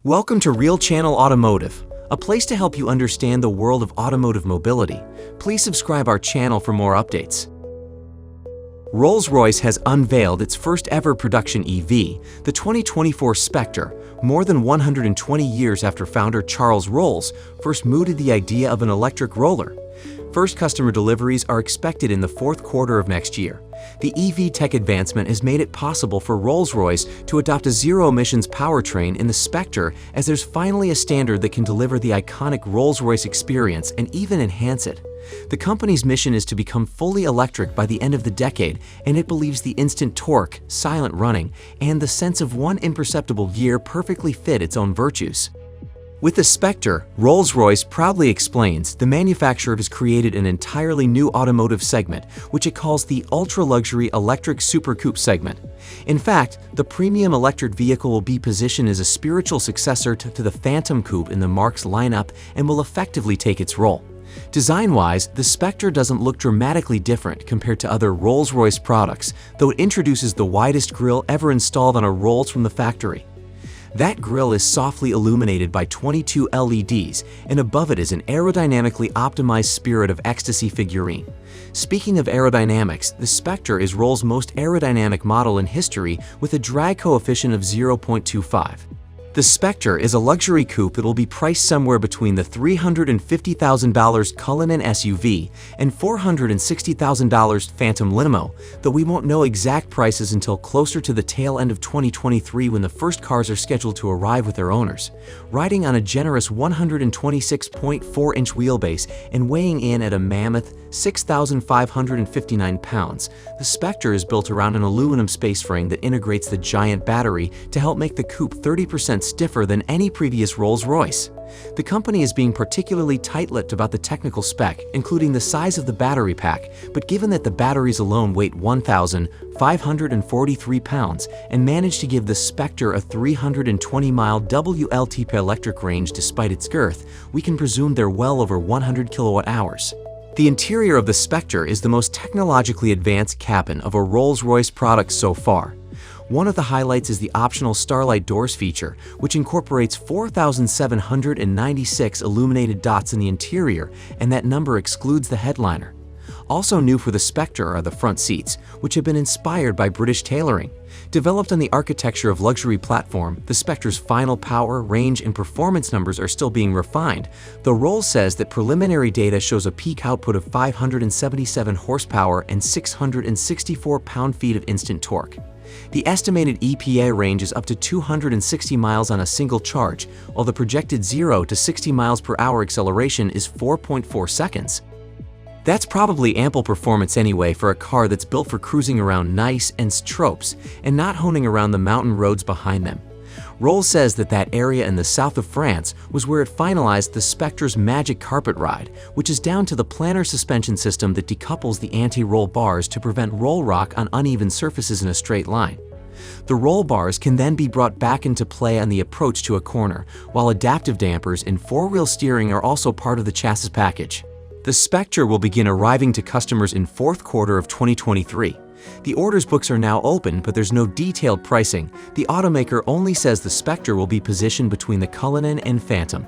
Welcome to Real Channel Automotive, a place to help you understand the world of automotive mobility. Please subscribe our channel for more updates. Rolls-Royce has unveiled its first ever production EV, the 2024 Spectre, more than 120 years after founder Charles Rolls first mooted the idea of an electric roller. First customer deliveries are expected in the fourth quarter of next year. The EV tech advancement has made it possible for Rolls-Royce to adopt a zero-emissions powertrain in the Spectre, as there's finally a standard that can deliver the iconic Rolls-Royce experience and even enhance it. The company's mission is to become fully electric by the end of the decade, and it believes the instant torque, silent running, and the sense of one imperceptible gear perfectly fit its own virtues. With the Spectre, Rolls-Royce proudly explains the manufacturer has created an entirely new automotive segment, which it calls the Ultra-Luxury Electric Super Coupe segment. In fact, the premium electric vehicle will be positioned as a spiritual successor to the Phantom Coupe in the marque's lineup and will effectively take its role. Design-wise, the Spectre doesn't look dramatically different compared to other Rolls-Royce products, though it introduces the widest grille ever installed on a Rolls from the factory. That grille is softly illuminated by 22 LEDs, and above it is an aerodynamically optimized Spirit of Ecstasy figurine. Speaking of aerodynamics, the Spectre is Rolls' most aerodynamic model in history with a drag coefficient of 0.25. The Spectre is a luxury coupe that will be priced somewhere between the $350,000 Cullinan SUV and $460,000 Phantom limo, though we won't know exact prices until closer to the tail end of 2023 when the first cars are scheduled to arrive with their owners. Riding on a generous 126.4-inch wheelbase and weighing in at a mammoth 6,559 pounds, the Spectre is built around an aluminum space frame that integrates the giant battery to help make the coupe 30% stiffer than any previous Rolls-Royce. The company is being particularly tight-lipped about the technical spec, including the size of the battery pack, but given that the batteries alone weight 1,543 pounds and manage to give the Spectre a 320-mile WLTP electric range despite its girth, we can presume they're well over 100 kilowatt-hours. The interior of the Spectre is the most technologically advanced cabin of a Rolls-Royce product so far. One of the highlights is the optional Starlight Doors feature, which incorporates 4,796 illuminated dots in the interior, and that number excludes the headliner. Also new for the Spectre are the front seats, which have been inspired by British tailoring. Developed on the architecture of luxury platform, the Spectre's final power, range, and performance numbers are still being refined, though Rolls says that preliminary data shows a peak output of 577 horsepower and 664 pound-feet of instant torque. The estimated EPA range is up to 260 miles on a single charge, while the projected 0 to 60 miles per hour acceleration is 4.4 seconds. That's probably ample performance anyway for a car that's built for cruising around nice and tropes and not honing around the mountain roads behind them. Rolls says that area in the south of France was where it finalized the Spectre's magic carpet ride, which is down to the planar suspension system that decouples the anti-roll bars to prevent roll rock on uneven surfaces in a straight line. The roll bars can then be brought back into play on the approach to a corner, while adaptive dampers and four-wheel steering are also part of the chassis package. The Spectre will begin arriving to customers in fourth quarter of 2023. The orders books are now open, but there's no detailed pricing. The automaker only says the Spectre will be positioned between the Cullinan and Phantom.